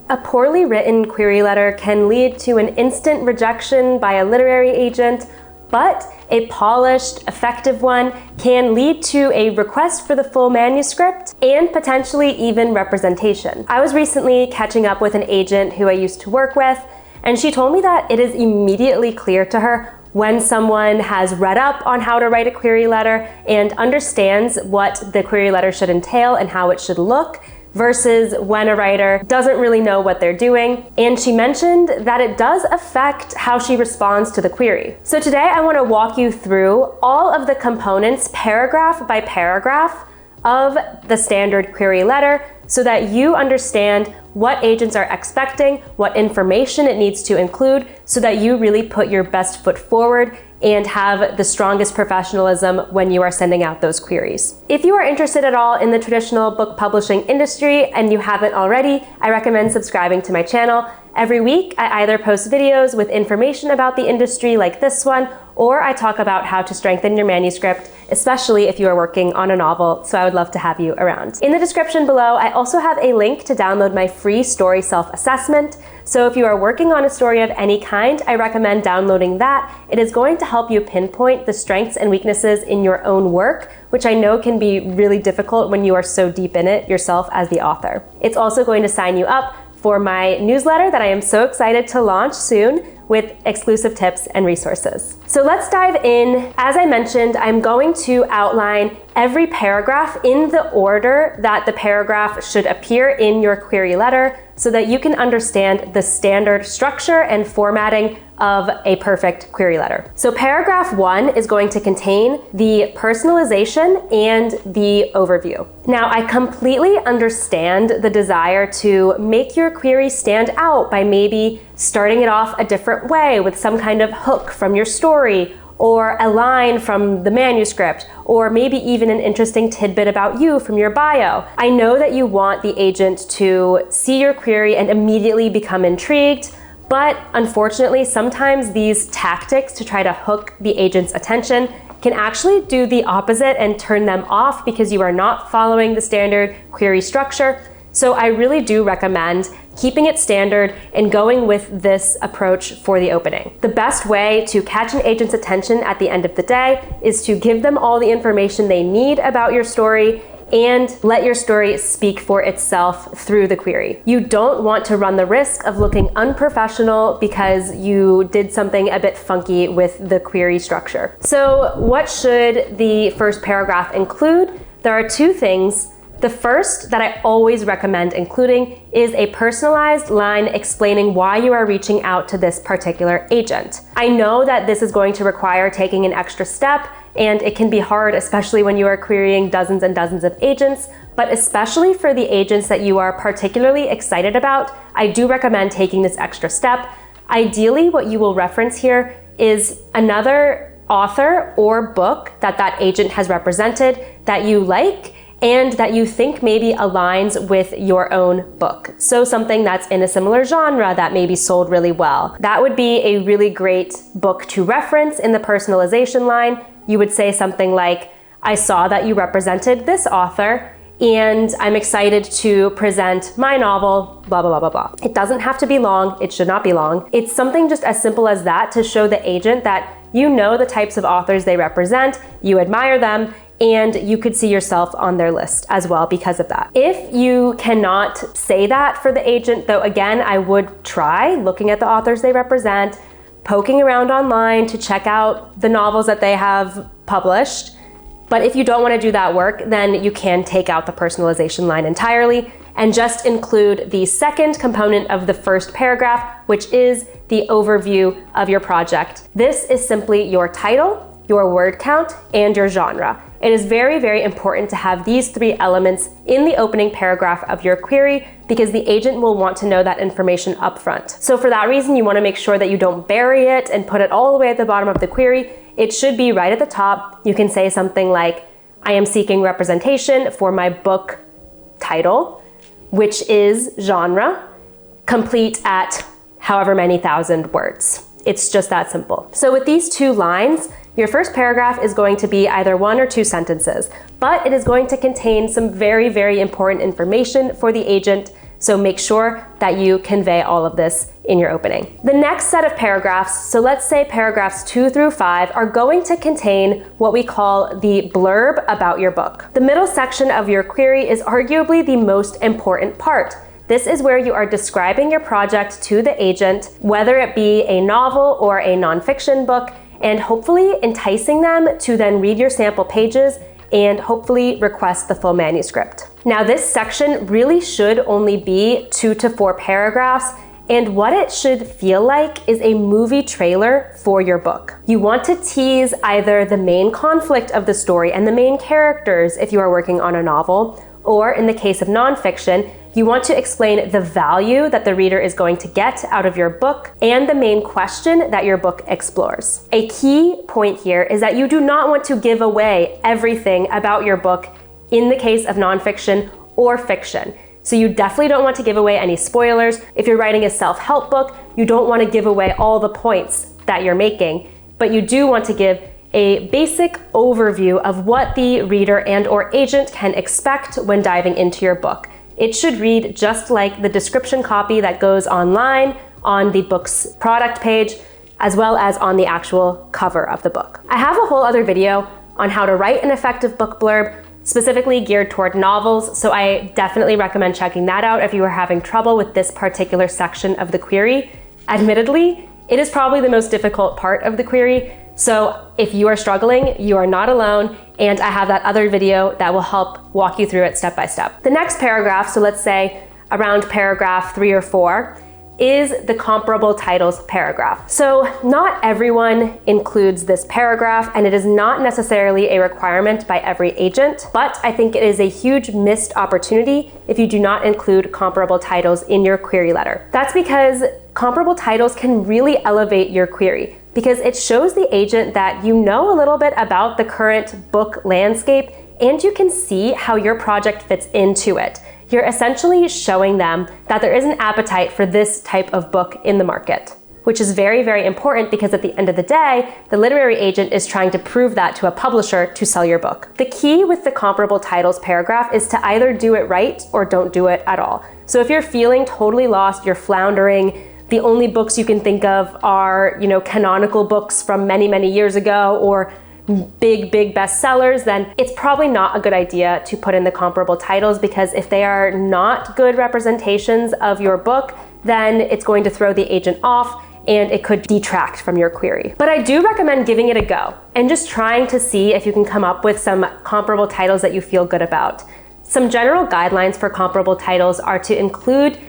A poorly written query letter can lead to an instant rejection by a literary agent, but a polished, effective one can lead to a request for the full manuscript and potentially even representation. I was recently catching up with an agent who I used to work with, and she told me that it is immediately clear to her when someone has read up on how to write a query letter and understands what the query letter should entail and how it should look, versus when a writer doesn't really know what they're doing. And she mentioned that it does affect how she responds to the query. So today I want to walk you through all of the components, paragraph by paragraph, of the standard query letter so that you understand what agents are expecting, what information it needs to include, so that you really put your best foot forward and have the strongest professionalism when you are sending out those queries. If you are interested at all in the traditional book publishing industry and you haven't already, I recommend subscribing to my channel. Every week, I either post videos with information about the industry like this one, or I talk about how to strengthen your manuscript, especially if you are working on a novel, so I would love to have you around. In the description below, I also have a link to download my free story self-assessment. So if you are working on a story of any kind, I recommend downloading that. It is going to help you pinpoint the strengths and weaknesses in your own work, which I know can be really difficult when you are so deep in it yourself as the author. It's also going to sign you up for my newsletter that I am so excited to launch soon with exclusive tips and resources. So let's dive in. As I mentioned, I'm going to outline every paragraph in the order that the paragraph should appear in your query letter so that you can understand the standard structure and formatting of a perfect query letter. So paragraph 1 is going to contain the personalization and the overview. Now, I completely understand the desire to make your query stand out by maybe starting it off a different way with some kind of hook from your story, or a line from the manuscript, or maybe even an interesting tidbit about you from your bio. I know that you want the agent to see your query and immediately become intrigued, but unfortunately, sometimes these tactics to try to hook the agent's attention can actually do the opposite and turn them off because you are not following the standard query structure. So I really do recommend keeping it standard and going with this approach for the opening. The best way to catch an agent's attention at the end of the day is to give them all the information they need about your story and let your story speak for itself through the query. You don't want to run the risk of looking unprofessional because you did something a bit funky with the query structure. So what should the first paragraph include? There are two things. The first that I always recommend including is a personalized line explaining why you are reaching out to this particular agent. I know that this is going to require taking an extra step, and it can be hard, especially when you are querying dozens and dozens of agents, but especially for the agents that you are particularly excited about, I do recommend taking this extra step. Ideally, what you will reference here is another author or book that that agent has represented that you like, and that you think maybe aligns with your own book. So something that's in a similar genre that maybe sold really well. That would be a really great book to reference in the personalization line. You would say something like, I saw that you represented this author, and I'm excited to present my novel, blah, blah, blah, blah, blah. It doesn't have to be long. It should not be long. It's something just as simple as that to show the agent that you know the types of authors they represent, you admire them, and you could see yourself on their list as well because of that. If you cannot say that for the agent, though, again, I would try looking at the authors they represent, poking around online to check out the novels that they have published. But if you don't want to do that work, then you can take out the personalization line entirely and just include the second component of the first paragraph, which is the overview of your project. This is simply your title, your word count, and your genre. It is very, very important to have these three elements in the opening paragraph of your query because the agent will want to know that information up front. So for that reason, you want to make sure that you don't bury it and put it all the way at the bottom of the query. It should be right at the top. You can say something like, I am seeking representation for my book title, which is genre, complete at however many thousand words. It's just that simple. So with these two lines, your first paragraph is going to be either 1 or 2 sentences, but it is going to contain some very, very important information for the agent So make sure that you convey all of this in your opening. The next set of paragraphs, so let's say paragraphs 2 through 5, are going to contain what we call the blurb about your book. The middle section of your query is arguably the most important part. This is where you are describing your project to the agent, whether it be a novel or a nonfiction book, and hopefully enticing them to then read your sample pages and hopefully request the full manuscript. Now, this section really should only be 2 to 4 paragraphs, and what it should feel like is a movie trailer for your book. You want to tease either the main conflict of the story and the main characters if you are working on a novel, or in the case of nonfiction, you want to explain the value that the reader is going to get out of your book and the main question that your book explores. A key point here is that you do not want to give away everything about your book in the case of nonfiction or fiction. So you definitely don't want to give away any spoilers. If you're writing a self-help book, you don't want to give away all the points that you're making, but you do want to give a basic overview of what the reader and/or agent can expect when diving into your book. It should read just like the description copy that goes online on the book's product page, as well as on the actual cover of the book. I have a whole other video on how to write an effective book blurb, specifically geared toward novels, so I definitely recommend checking that out if you are having trouble with this particular section of the query. Admittedly, it is probably the most difficult part of the query, so if you are struggling, you are not alone, and I have that other video that will help walk you through it step by step. The next paragraph, so let's say around paragraph 3 or 4, is the comparable titles paragraph. So not everyone includes this paragraph, and it is not necessarily a requirement by every agent, but I think it is a huge missed opportunity if you do not include comparable titles in your query letter. That's because comparable titles can really elevate your query, because it shows the agent that you know a little bit about the current book landscape and you can see how your project fits into it. You're essentially showing them that there is an appetite for this type of book in the market, which is very, very important because at the end of the day, the literary agent is trying to prove that to a publisher to sell your book. The key with the comparable titles paragraph is to either do it right or don't do it at all. So if you're feeling totally lost, you're floundering, the only books you can think of are, canonical books from many, many years ago or big bestsellers, then it's probably not a good idea to put in the comparable titles, because if they are not good representations of your book, then it's going to throw the agent off and it could detract from your query. But I do recommend giving it a go and just trying to see if you can come up with some comparable titles that you feel good about. Some general guidelines for comparable titles are to include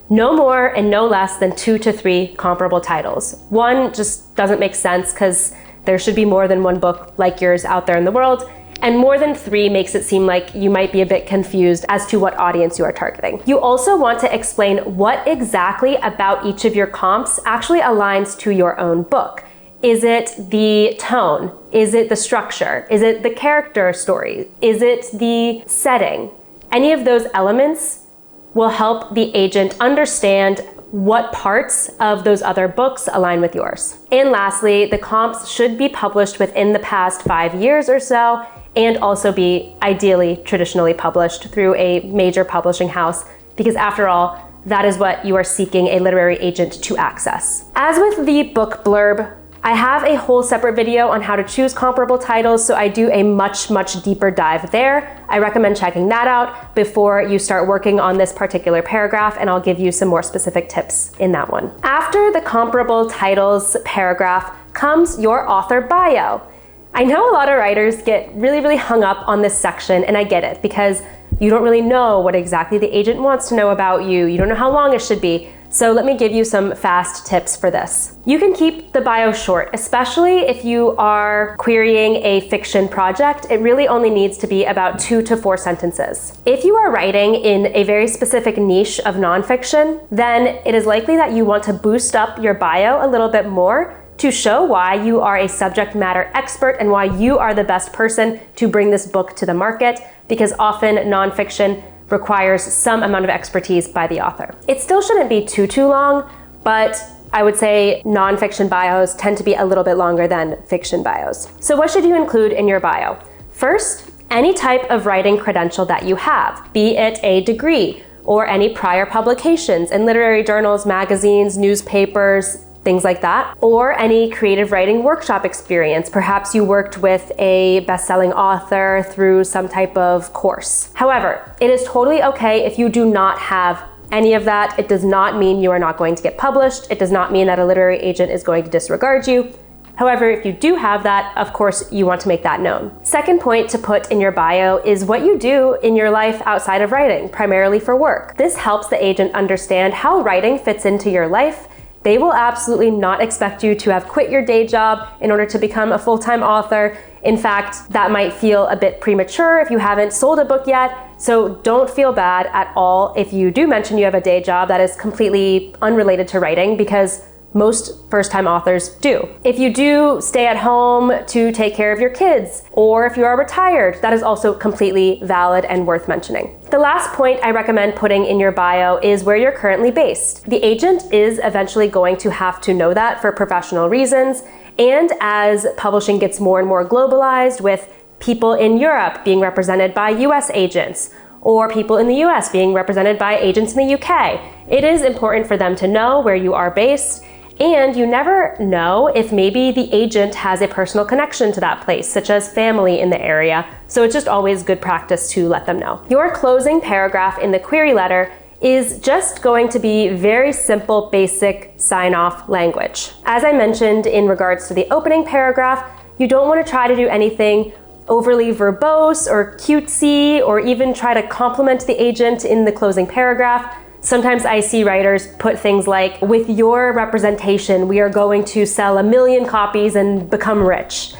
no more and no less than 2 to 3 comparable titles. One just doesn't make sense because there should be more than one book like yours out there in the world, and more than 3 makes it seem like you might be a bit confused as to what audience you are targeting. You also want to explain what exactly about each of your comps actually aligns to your own book. Is it the tone? Is it the structure? Is it the character story? Is it the setting? Any of those elements will help the agent understand what parts of those other books align with yours. And lastly, the comps should be published within the past 5 years or so, and also be ideally traditionally published through a major publishing house, because after all, that is what you are seeking a literary agent to access. As with the book blurb, I have a whole separate video on how to choose comparable titles, so I do a much deeper dive there. I recommend checking that out before you start working on this particular paragraph, and I'll give you some more specific tips in that one. After the comparable titles paragraph comes your author bio. I know a lot of writers get really hung up on this section, and I get it, because you don't really know what exactly the agent wants to know about you. You don't know how long it should be. So let me give you some fast tips for this. You can keep the bio short, especially if you are querying a fiction project. It really only needs to be about 2 to 4 sentences. If you are writing in a very specific niche of nonfiction, then it is likely that you want to boost up your bio a little bit more to show why you are a subject matter expert and why you are the best person to bring this book to the market, because often nonfiction requires some amount of expertise by the author. It still shouldn't be too long, but I would say nonfiction bios tend to be a little bit longer than fiction bios. So what should you include in your bio? First, any type of writing credential that you have, be it a degree or any prior publications in literary journals, magazines, newspapers, things like that, or any creative writing workshop experience. Perhaps you worked with a best-selling author through some type of course. However, it is totally okay if you do not have any of that. It does not mean you are not going to get published. It does not mean that a literary agent is going to disregard you. However, if you do have that, of course, you want to make that known. Second point to put in your bio is what you do in your life outside of writing, primarily for work. This helps the agent understand how writing fits into your life. They will absolutely not expect you to have quit your day job in order to become a full-time author. In fact, that might feel a bit premature if you haven't sold a book yet. So don't feel bad at all if you do mention you have a day job that is completely unrelated to writing, because most first-time authors do. If you do stay at home to take care of your kids, or if you are retired, that is also completely valid and worth mentioning. The last point I recommend putting in your bio is where you're currently based. The agent is eventually going to have to know that for professional reasons, and as publishing gets more and more globalized, with people in Europe being represented by US agents, or people in the US being represented by agents in the UK, it is important for them to know where you are based. And you never know if maybe the agent has a personal connection to that place, such as family in the area. So it's just always good practice to let them know. Your closing paragraph in the query letter is just going to be very simple, basic sign-off language. As I mentioned in regards to the opening paragraph, you don't want to try to do anything overly verbose or cutesy, or even try to compliment the agent in the closing paragraph. Sometimes I see writers put things like, with your representation, we are going to sell 1 million copies and become rich.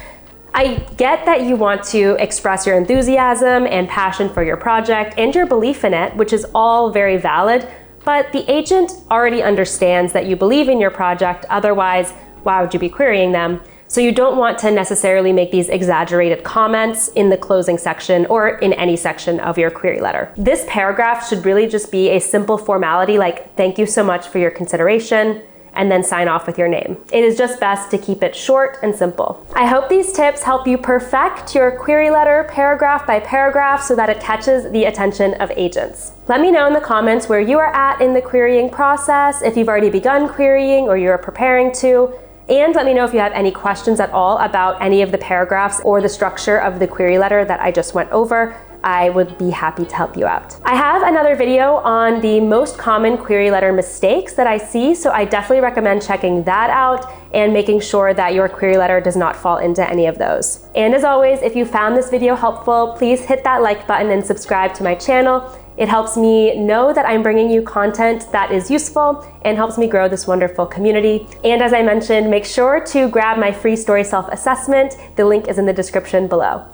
I get that you want to express your enthusiasm and passion for your project and your belief in it, which is all very valid, but the agent already understands that you believe in your project, otherwise, why would you be querying them? So you don't want to necessarily make these exaggerated comments in the closing section or in any section of your query letter. This paragraph should really just be a simple formality like, thank you so much for your consideration, and then sign off with your name. It is just best to keep it short and simple. I hope these tips help you perfect your query letter paragraph by paragraph so that it catches the attention of agents. Let me know in the comments where you are at in the querying process, if you've already begun querying or you're preparing to. And let me know if you have any questions at all about any of the paragraphs or the structure of the query letter that I just went over. I would be happy to help you out. I have another video on the most common query letter mistakes that I see, so I definitely recommend checking that out and making sure that your query letter does not fall into any of those. And as always, if you found this video helpful, please hit that like button and subscribe to my channel. It helps me know that I'm bringing you content that is useful and helps me grow this wonderful community. And as I mentioned, make sure to grab my free story self-assessment. The link is in the description below.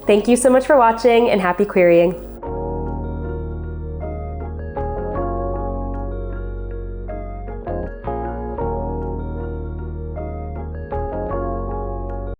Thank you so much for watching, and happy querying.